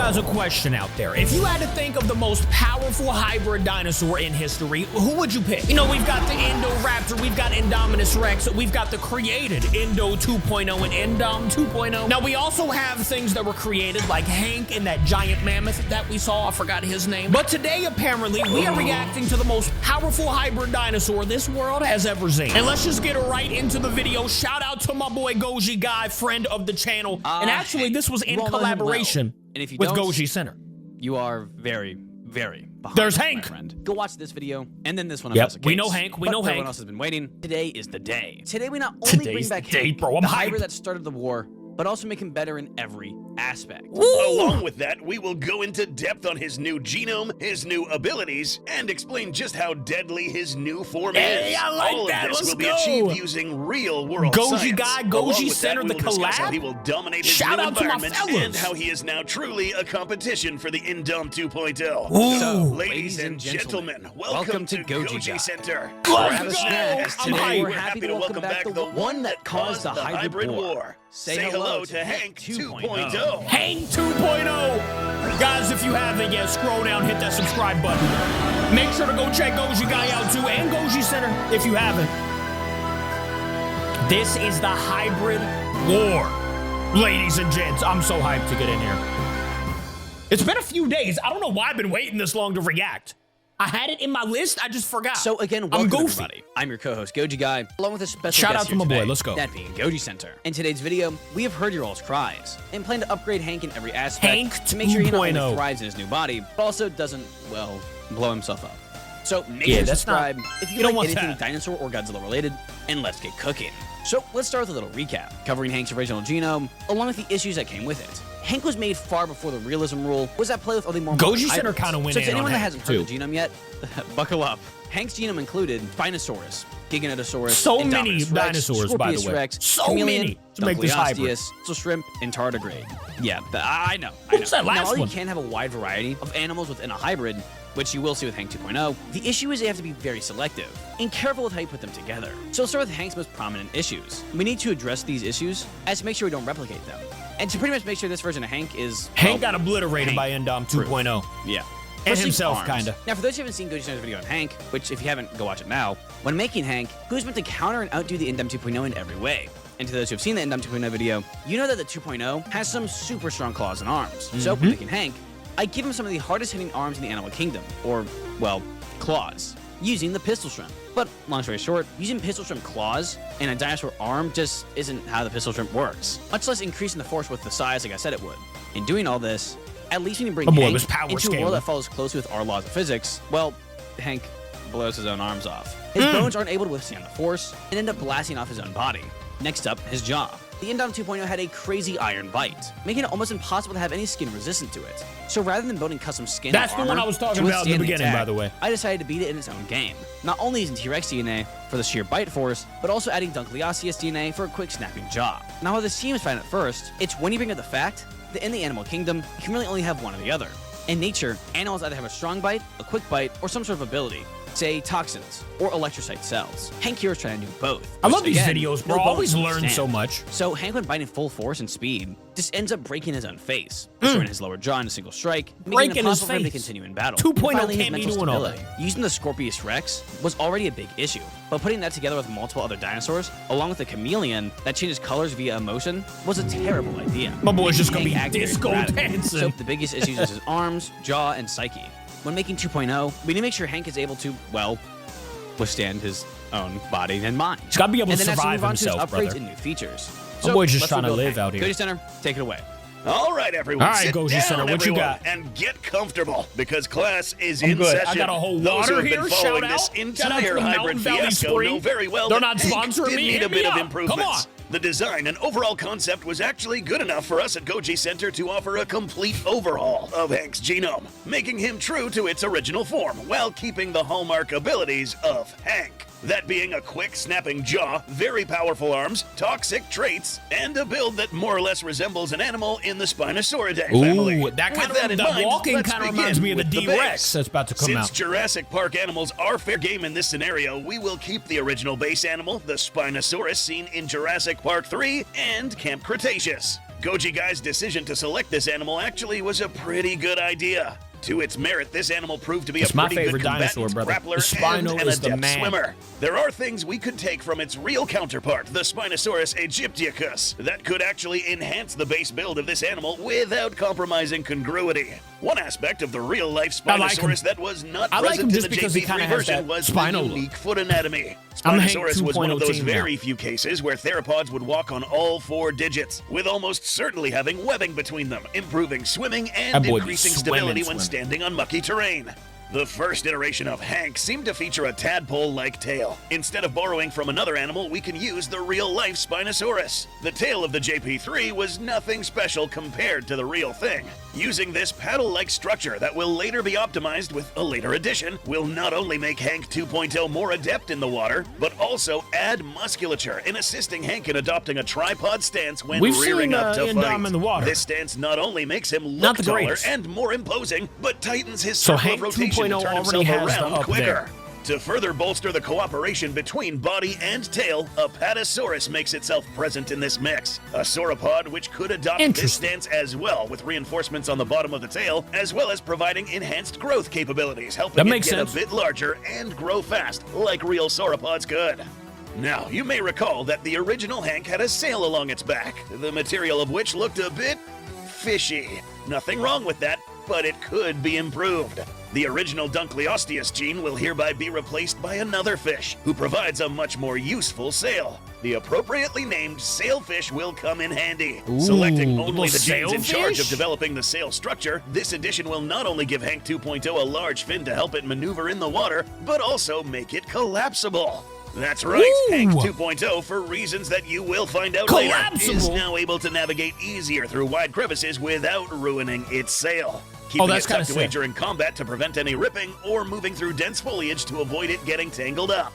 guys a question out there. If you had to think of the most powerful hybrid dinosaur in history, who would you pick? You know, we've got the Indoraptor, we've got Indominus Rex, we've got the created Indo 2.0 and Indom 2.0. Now, we also have things that were created like Hank and that giant mammoth that we saw. I forgot his name. But today, apparently, we are reacting to the most powerful hybrid dinosaur this world has ever seen. And let's just get right into the video. Shout out to my boy Goji Guy, friend of the channel. And actually, this was in collaboration with Goji Center. You are very behind. There's Hank. My friend. Go watch this video and then this one. Yep, we know Hank. We know Hank. Everyone else has been waiting. Today is the day. Today we not only bring back Hank, bro, the hybrid that started the war, but also make him better in every aspect. Along with that, we will go into depth on his new genome, his new abilities, and explain just how deadly his new form Hey, is. I like All that. of this Let's will be go. achieved using real-world Goji science. Guy, Along Goji with Center, that, the we will discuss collab. how he will dominate his Shout new out to my environment fellas. and how he is now truly a competition for the Indom 2.0. Ooh. So, ladies and gentlemen, welcome to Goji Center. Let's Grab a go. snack, as I'm today hyped. we're happy to welcome back the one that caused the hybrid war. Say hello to Hank 2.0. Hank 2.0. Guys, if you haven't yet, scroll down, hit that subscribe button. Make sure to go check Goji Guy out too, and Goji Center if you haven't. This is the hybrid war. Ladies and gents, I'm so hyped to get in here. It's been a few days. I don't know why I've been waiting this long to react. I had it in my list, I just forgot. So again, welcome everybody. I'm your co-host Goji Guy, along with a special shout guest out to my today, boy. Let's go. That being Goji Center. In today's video, we have heard your all's cries and plan to upgrade Hank in every aspect Hank to make sure he not 2.0. only thrives in his new body, but also doesn't, well, blow himself up. So make sure to subscribe if you don't like want anything that. dinosaur or Godzilla related, and let's get cooking. So let's start with a little recap, covering Hank's original genome, along with the issues that came with it. Hank was made far before the realism rule was at play with other more Goji Center kind of went so in to anyone on that Hank, hasn't heard too. the genome yet, buckle up. Hank's genome included Spinosaurus, Giganotosaurus, So many Indominus Rex, dinosaurs, by the Scorpius way. Rex, So Chameleon, many to make this hybrid. Dunkleosteus, Fossil Shrimp, and Tardigrade. Yeah, I know. What's that Now, last while you one? can have a wide variety of animals within a hybrid, which you will see with Hank 2.0, the issue is they have to be very selective and careful with how you put them together. So let's start with Hank's most prominent issues. We need to address these issues as to make sure we don't replicate them. And to pretty much make sure this version of Hank is, Hank got obliterated by Indom 2.0. Yeah. And Especially himself, arms. kinda. Now, for those who haven't seen Goji Center's video on Hank, which if you haven't, go watch it now, when making Hank, who's meant to counter and outdo the Indom 2.0 in every way. And to those who have seen the Indom 2.0 video, you know that the 2.0 has some super strong claws and arms. So for making Hank, I give him some of the hardest hitting arms in the animal kingdom, or, well, claws, using the pistol shrimp. But long story short, using pistol shrimp claws and a dinosaur arm just isn't how the pistol shrimp works, much less increasing the force with the size like I said it would. In doing all this, at least when you bring Hank into a world that follows closely with our laws of physics, well, Hank blows his own arms off. His bones aren't able to withstand the force and end up blasting off his own body. Next up, his jaw. The Indom 2.0 had a crazy iron bite, making it almost impossible to have any skin resistant to it. So rather than building custom skin That's or the one armor I was talking to about in the withstand beginning, attack, by the way. I decided to beat it in its own game. Not only using T-Rex DNA for the sheer bite force, but also adding Dunkleosteus DNA for a quick snapping jaw. Now while this seems fine at first, it's when you bring up the fact that in the animal kingdom, you can really only have one or the other. In nature, animals either have a strong bite, a quick bite, or some sort of ability. Say toxins or electrocyte cells. Hank here is trying to do both. I love these again, videos, bro. no I always bones learn withstand. so much. So Hank, when biting full force and speed, just ends up breaking his own face, destroying his lower jaw in a single strike, making it Breaking his impossible for him to face. continue in battle. 2.0 And finally, his can't be mental doing all stability. Using the Scorpius Rex was already a big issue, but putting that together with multiple other dinosaurs, along with the chameleon that changes colors via emotion, was a terrible idea. My boy's just gonna Making be Hank act very disco erratic. dancing. So the biggest issues is his arms, jaw, and psyche. When making 2.0, we need to make sure Hank is able to, well, withstand his own body and mind. He's gotta be able to and then survive as we move on himself, to his upgrades brother. and new features. My boy's just let's trying to rebuild live Hank. out here. Goji Center, take it away. All right, everyone. All right, sit Goji down, Center, what you everyone, got? and get comfortable because class is I'm in good. session. I got a whole Those water who have here. been Shout following out. this Shout out to entire the hybrid Mountain Valley fiasco Spring. know very well They're that not Hank sponsoring did me. need Hit a me bit of up. improvements. Come on. The design and overall concept was actually good enough for us at Goji Center to offer a complete overhaul of Hank's genome, making him true to its original form while keeping the hallmark abilities of Hank. That being a quick snapping jaw, very powerful arms, toxic traits, and a build that more or less resembles an animal in the Spinosauridae family. Ooh, that kind With that in of, mind, the walking let's kind of reminds me of the begin with D-Rex base. that's about to come Since out. Jurassic Park animals are fair game in this scenario, we will keep the original base animal, the Spinosaurus seen in Jurassic Park 3 and Camp Cretaceous. Goji Guy's decision to select this animal actually was a pretty good idea. To its merit, this animal proved to be a my pretty good favorite dinosaur, combatant, brother. grappler, The Spino and an is the adept man. swimmer. There are things we could take from its real counterpart, the Spinosaurus aegyptiacus, that could actually enhance the base build of this animal without compromising congruity. One aspect of the real-life Spinosaurus that was not present in the JP3 version was the unique foot anatomy. Spinosaurus was one of those very few cases where theropods would walk on all 4 digits, with almost certainly having webbing between them, improving swimming and increasing stability when standing on mucky terrain. The first iteration of Hank seemed to feature a tadpole-like tail. Instead of borrowing from another animal, we can use the real-life Spinosaurus. The tail of the JP3 was nothing special compared to the real thing. Using this paddle-like structure that will later be optimized with a later addition will not only make Hank 2.0 more adept in the water, but also add musculature in assisting Hank in adopting a tripod stance when rearing up to fight. In the water. This stance not only makes him look taller and more imposing, but tightens his circle of rotation to turn himself around quicker. To further bolster the cooperation between body and tail, a Patasaurus makes itself present in this mix. A sauropod which could adopt this stance as well, with reinforcements on the bottom of the tail, as well as providing enhanced growth capabilities, helping it get a bit larger and grow fast, like real sauropods could. Now, you may recall that the original Hank had a sail along its back, the material of which looked a bit fishy. Nothing wrong with that, but it could be improved. The original Dunkleosteus gene will hereby be replaced by another fish, who provides a much more useful sail. The appropriately named sailfish will come in handy. Selecting only the genes in charge of developing the sail structure, this addition will not only give Hank 2.0 a large fin to help it maneuver in the water, but also make it collapsible. That's right, Hank 2.0, for reasons that you will find out later, is now able to navigate easier through wide crevices without ruining its sail. Keeping it tucked away during combat to prevent any ripping, or moving through dense foliage to avoid it getting tangled up.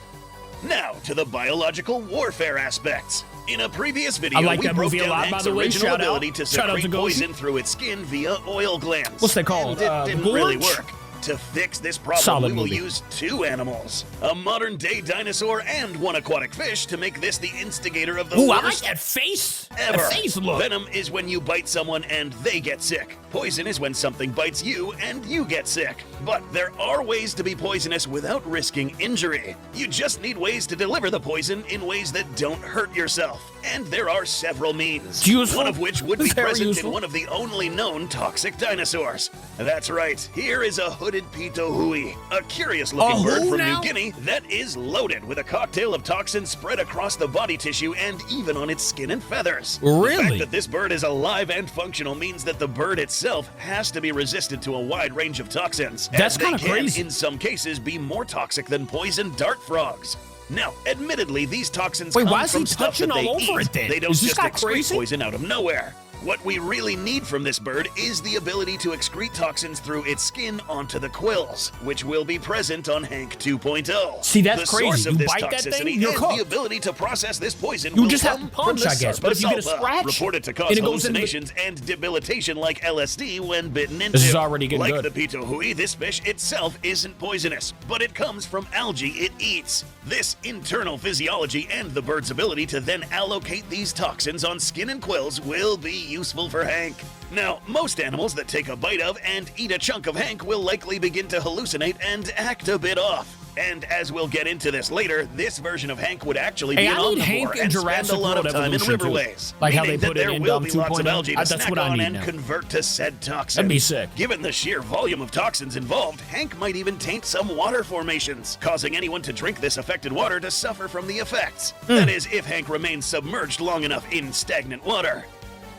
Now to the biological warfare aspects. In a previous video, we broke down Hank's original ability to secrete poison through its skin via oil glands. What's that called? And it didn't really work. To fix this problem, we will use 2 animals, a modern-day dinosaur and one aquatic fish, to make this the instigator of the worst I like that face. ever. That face look. Venom is when you bite someone and they get sick. Poison is when something bites you and you get sick. But there are ways to be poisonous without risking injury. You just need ways to deliver the poison in ways that don't hurt yourself. And there are several means, one of which would be present in one of the only known toxic dinosaurs. That's right, here is a hooded Pitohui, a curious-looking bird from New Guinea that is loaded with a cocktail of toxins spread across the body tissue and even on its skin and feathers. Really? The fact that this bird is alive and functional means that the bird itself has to be resistant to a wide range of toxins. That's kind of crazy. In some cases, be more toxic than poison dart frogs. Now, admittedly, these toxins come from stuff that they eat. They don't just excrete poison out of nowhere. What we really need from this bird is the ability to excrete toxins through its skin onto the quills, which will be present on Hank 2.0. See, that's the crazy. Source of You this bite that toxicity thing, you're and cooked. the ability to process this poison You will just have come to punch, from the I guess, but if you get a Sarcosalpa, scratch, reported to cause and it goes into hallucinations and debilitation like LSD when bitten into. This is already getting like good. the Pitohui, this fish itself isn't poisonous, but it comes from algae it eats. This internal physiology and the bird's ability to then allocate these toxins on skin and quills will be useful for Hank. Now, most animals that take a bite of and eat a chunk of Hank will likely begin to hallucinate and act a bit off. And as we'll get into this later, this version of Hank would actually be an omnivore and spend a lot of time in riverways. Like how they meaning put that it there in will Dumb be lots of 2.0. algae to That's snack what I on need and now. convert to said toxins. That'd be sick. Given the sheer volume of toxins involved, Hank might even taint some water formations, causing anyone to drink this affected water to suffer from the effects. That is, if Hank remains submerged long enough in stagnant water.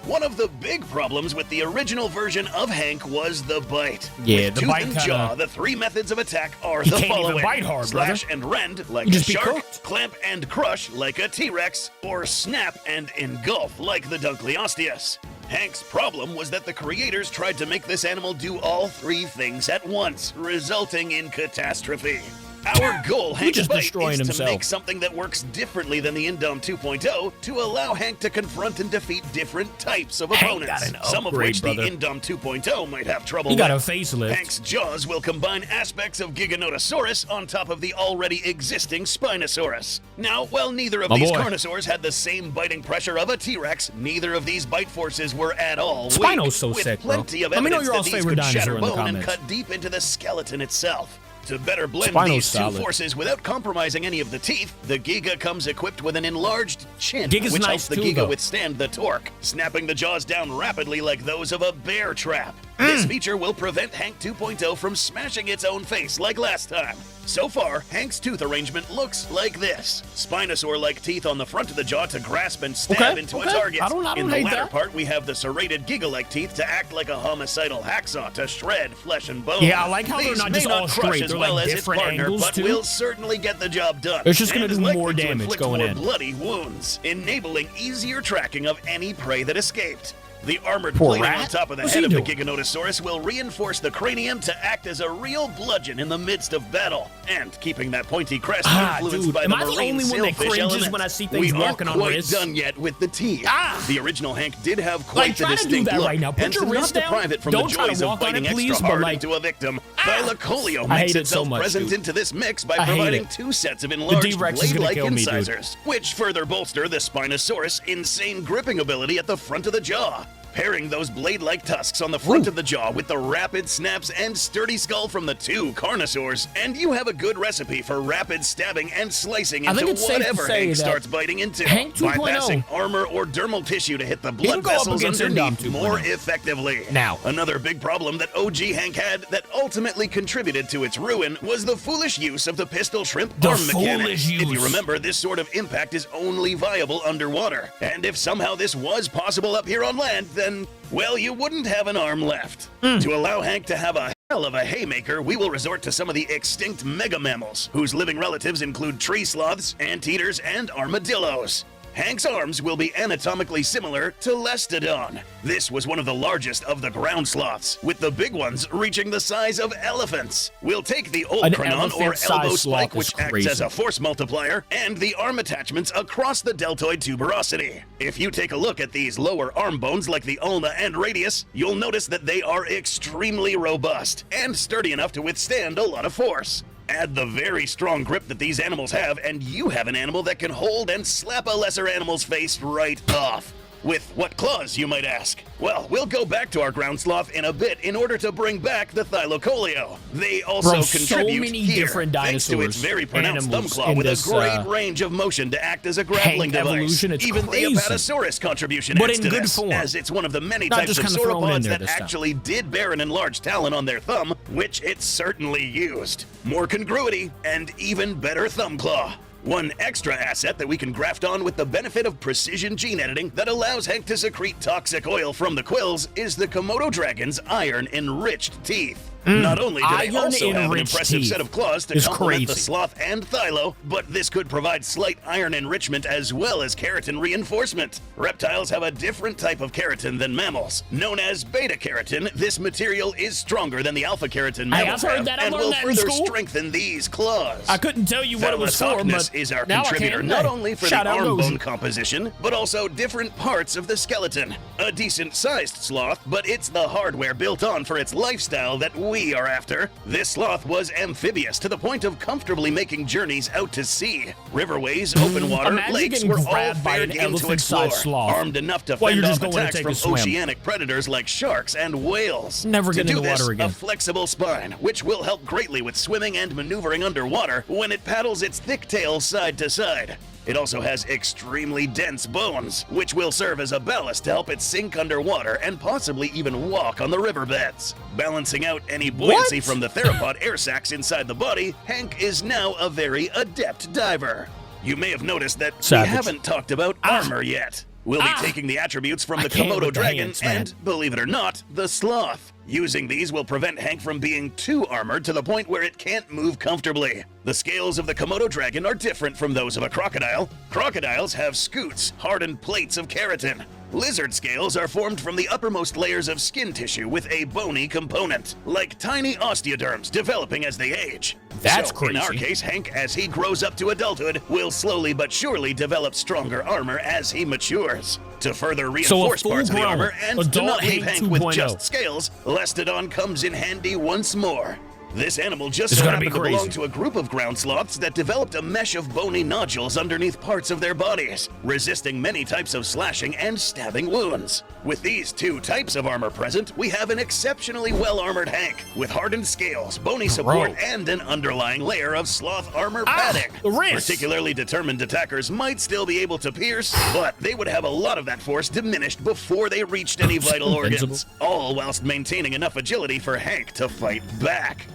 One of the big problems with the original version of Hank was the bite. Yeah, With the tooth bite and kinda- jaw, the 3 methods of attack are You the can't even following. bite hard, Slash brother. and rend like You a just be shark, cooked. clamp and crush like a T-Rex, or snap and engulf like the Dunkleosteus. Hank's problem was that the creators tried to make this animal do all 3 things at once, resulting in catastrophe. Our goal, Hank's just Bite, destroying is himself. to make something that works differently than the Indom 2.0 to allow Hank to confront and defeat different types of Hank opponents, got an some of upgrade, which brother. the Indom 2.0 might have trouble He got a with. facelift. Hank's jaws will combine aspects of Giganotosaurus on top of the already existing Spinosaurus. Now, while neither of My these boy. carnosaurs had the same biting pressure of a T-Rex, neither of these bite forces were at all weak, Spino's so with sick, bro. plenty of Let me know evidence your that all's these favorite could shatter dinosaur in the bone and comments. cut deep into the skeleton itself. To better blend Spino's these two solid. forces without compromising any of the teeth, the Giga comes equipped with an enlarged chin, Giga's which nice helps the too, Giga though. withstand the torque, snapping the jaws down rapidly like those of a bear trap. This feature will prevent Hank 2.0 from smashing its own face like last time. So far, Hank's tooth arrangement looks like this. Spinosaur-like teeth on the front of the jaw to grasp and stab into a target. I don't In the hate latter that. part, we have the serrated Giga-like teeth to act like a homicidal hacksaw to shred flesh and bone. Yeah, I like how they're These not may just all crush straight. as They're well like as its different partner, angles, but too. will certainly get the job done. It's just gonna and is do likely more to damage inflict going more in. bloody wounds, enabling easier tracking of any prey that escaped. The armored Poor plating rat. on top of the What's head he of the doing? Giganotosaurus will reinforce the cranium to act as a real bludgeon in the midst of battle, and keeping that pointy crest influenced dude, by am the I the marine only one that sailfish cringes element. when I see things we working aren't on quite wrists? done yet with the teeth. The original Hank did have Like, quite the try to do distinct that look, right now. Put and your to wrist not down. deprive it from Don't the try to joys of walk on biting it, please, extra but, hard like, into a victim, Thylacoleo I makes hate it itself so much, present dude. into this mix by I hate providing it. two sets of enlarged D-Rex is gonna blade-like kill me, dude. incisors, which further bolster the Spinosaurus' insane gripping ability at the front of the jaw. Pairing those blade-like tusks on the front of the jaw with the rapid snaps and sturdy skull from the two carnosaurs, and you have a good recipe for rapid stabbing and slicing I into think it's safe to whatever say Hank that starts biting into, Hank 2.0 bypassing armor or dermal tissue to hit the can blood go up vessels against underneath Indom 2.0. more effectively. Now. Another big problem that OG Hank had that ultimately contributed to its ruin was the foolish use of the pistol shrimp The arm mechanic. foolish If you use. remember, this sort of impact is only viable underwater. And if somehow this was possible up here on land, then, well, you wouldn't have an arm left. To allow Hank to have a hell of a haymaker, we will resort to some of the extinct mega mammals, whose living relatives include tree sloths, anteaters, and armadillos. Hank's arms will be anatomically similar to Lestodon. This was one of the largest of the ground sloths, with the big ones reaching the size of elephants. We'll take the An Oldcranon or elephant-sized elbow sloth spike, is which acts crazy. as a force multiplier, and the arm attachments across the deltoid tuberosity. If you take a look at these lower arm bones like the ulna and radius, you'll notice that they are extremely robust and sturdy enough to withstand a lot of force. Add the very strong grip that these animals have, and you have an animal that can hold and slap a lesser animal's face right off. With what claws, you might ask? Well, we'll go back to our ground sloth in a bit in order to bring back the Thylacoleo. They also Bro, so contribute many here, different thanks to its dinosaurs, very pronounced thumb animals claw in with this, a great range of motion to act as a grappling Hank device. evolution, it's Even crazy. the Apatosaurus contribution But adds in to good this, form. as it's one of the many Not types just of kinda thrown in sauropods there that this time. actually did bear an enlarged talon on their thumb, which it certainly used. More congruity and even better thumb claw. One extra asset that we can graft on with the benefit of precision gene editing that allows Hank to secrete toxic oil from the quills is the Komodo dragon's iron-enriched teeth. Not only do they also have an Iron-enriched impressive teeth set of claws to is complement the crazy. sloth and thylo, but this could provide slight iron enrichment as well as keratin reinforcement. Reptiles have a different type of keratin than mammals. Known as beta-keratin, this material is stronger than the alpha-keratin Hey, mammals I've heard have that. I and learned will that in further school. strengthen these claws. I couldn't tell you what it was for, Thalassochthonus but is our now I contributor can. not Hey, only for the shout out arm Rosie. bone composition, but also different parts of the skeleton. A decent-sized sloth, but it's the hardware built on for its lifestyle that we are after. This sloth was amphibious to the point of comfortably making journeys out to sea. Riverways, open water, Imagine lakes getting were all grabbed by fair an game to elephant-sized explore, sloth armed enough to while fend you're just off going to attacks take from a swim. oceanic predators like sharks and whales. Never To get in do the this, water again. a flexible spine, which will help greatly with swimming and maneuvering underwater when it paddles its thick tail side to side. It also has extremely dense bones, which will serve as a ballast to help it sink underwater and possibly even walk on the riverbeds. Balancing out any buoyancy What? from the theropod air sacs inside the body, Hank is now a very adept diver. You may have noticed that Savage. we haven't talked about armor yet. We'll be taking the attributes from I the can't Komodo with the dragon hands, man. and, believe it or not, the sloth. Using these will prevent Hank from being too armored to the point where it can't move comfortably. The scales of the Komodo dragon are different from those of a crocodile. Crocodiles have scutes, hardened plates of keratin, Lizard scales are formed from the uppermost layers of skin tissue with a bony component, like tiny osteoderms developing as they age. That's so, crazy. In our case, Hank, as he grows up to adulthood, will slowly but surely develop stronger armor as he matures. To further reinforce parts of the armor and to adult not leave Hank Hank with 2.0. just scales, Lestodon comes in handy once more. This animal just It's so gonna be happened to belong crazy. to a group of ground sloths that developed a mesh of bony nodules underneath parts of their bodies, resisting many types of slashing and stabbing wounds. With these two types of armor present, we have an exceptionally well-armored Hank, with hardened scales, bony support, and an underlying layer of sloth armor padding. the wrist. Particularly determined attackers might still be able to pierce, but they would have a lot of that force diminished before they reached any vital organs, all whilst maintaining enough agility for Hank to fight back.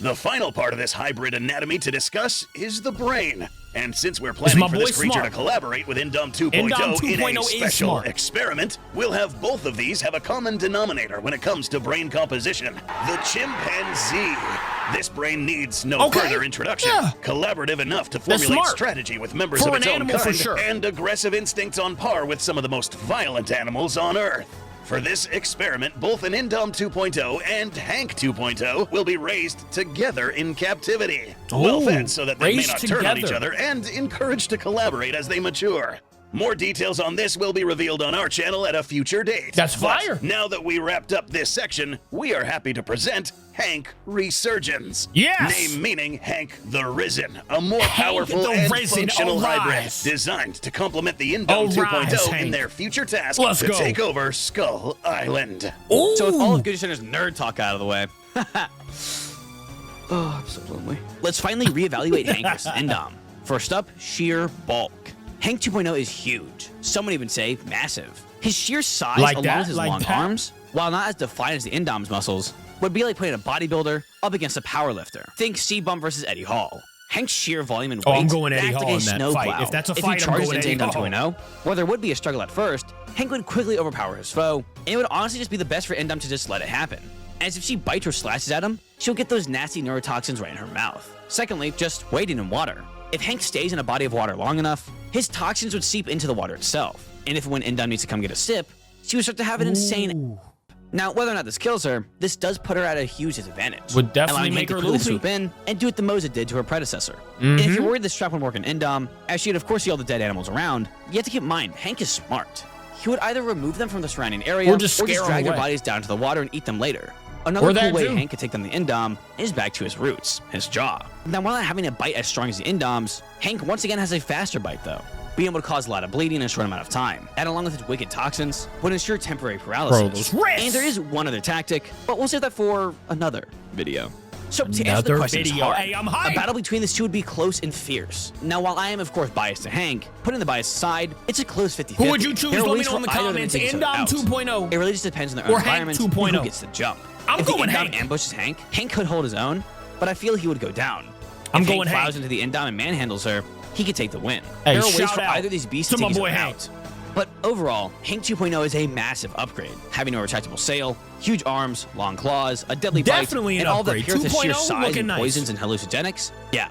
The final part of this hybrid anatomy to discuss is the brain. And since we're planning for this creature to collaborate with Indom 2.0 in a special experiment, we'll have both of these have a common denominator when it comes to brain composition: the chimpanzee. This brain needs no further introduction. Collaborative enough to formulate strategy with members of its own kind, and aggressive instincts on par with some of the most violent animals on Earth. For this experiment, both an Indom 2.0 and Hank 2.0 will be raised together in captivity. Well fed so that they may not turn on each other, and encouraged to collaborate as they mature. More details on this will be revealed on our channel at a future date. That's fire! But now that we wrapped up this section, we are happy to present Hank Resurgence. Yes! Name meaning Hank the Risen, a more powerful and functional hybrid designed to complement the Indom 2.0 in their future task to take over Skull Island. So with all of Good Center's nerd talk out of the way, oh, I'm so lonely. Let's finally reevaluate Hank versus Indom. First up, sheer bulk. Hank 2.0 is huge. Some would even say massive. His sheer size, along with his long arms, while not as defined as the Indom's muscles, would be like putting a bodybuilder up against a powerlifter. Think C-Bump versus Eddie Hall. Hank's sheer volume and weight, I'm going Eddie Hall like a in that snowplow. fight. If that's a fight, I'm going Eddie Hall. 2.0, while there would be a struggle at first, Hank would quickly overpower his foe, and it would honestly just be the best for Indom to just let it happen. As if she bites or slashes at him, she'll get those nasty neurotoxins right in her mouth. Secondly, just wading in water. If Hank stays in a body of water long enough, his toxins would seep into the water itself. And if when Indom needs to come get a sip, she would start to have an insane... Now, whether or not this kills her, this does put her at a huge disadvantage. Would definitely make her quickly Luffy. swoop in and do what the Moza did to her predecessor. And if you're worried this trap would work in Indom, as she'd of course see all the dead animals around, you have to keep in mind, Hank is smart. He would either remove them from the surrounding area, or just drag their bodies down to the water and eat them later. Another cool way Hank could take down the Indom is back to his roots, his jaw. Now, while not having a bite as strong as the Indom's, Hank once again has a faster bite though, being able to cause a lot of bleeding in a short amount of time. And along with its wicked toxins, would ensure temporary paralysis. And there is one other tactic, but we'll save that for another video. So to answer the question, a battle between these two would be close and fierce. Now, while I am of course biased to Hank, putting the bias aside, it's a close 50-50. Who would you choose? Let me know in the comments. Indom 2.0. It really just depends on their own environment and who gets the jump. I'm going Hank. If the Indom ambushes Hank, Hank could hold his own, but I feel he would go down. I'm if going Hank plows Hank. into the Indom and manhandles her, he could take the win. Hey, there are ways shout for out either of these beasts to to my take boy each other Hank. out. But overall, Hank 2.0 is a massive upgrade, having a retractable sail, huge arms, long claws, a deadly Definitely bite, an and all the upgrade. pure to sheer 2.0 size looking and nice. poisons and hallucinogenics. Yeah,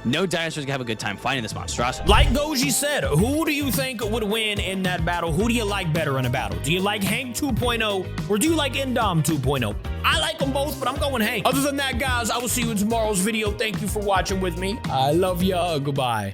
no dinosaurs can have a good time fighting this monstrosity. Like Goji said, who do you think would win in that battle? Who do you like better in a battle? Do you like Hank 2.0 or do you like Indom 2.0? I like them both, but I'm going Hank. Other than that, guys, I will see you in tomorrow's video. Thank you for watching with me. I love ya. Goodbye.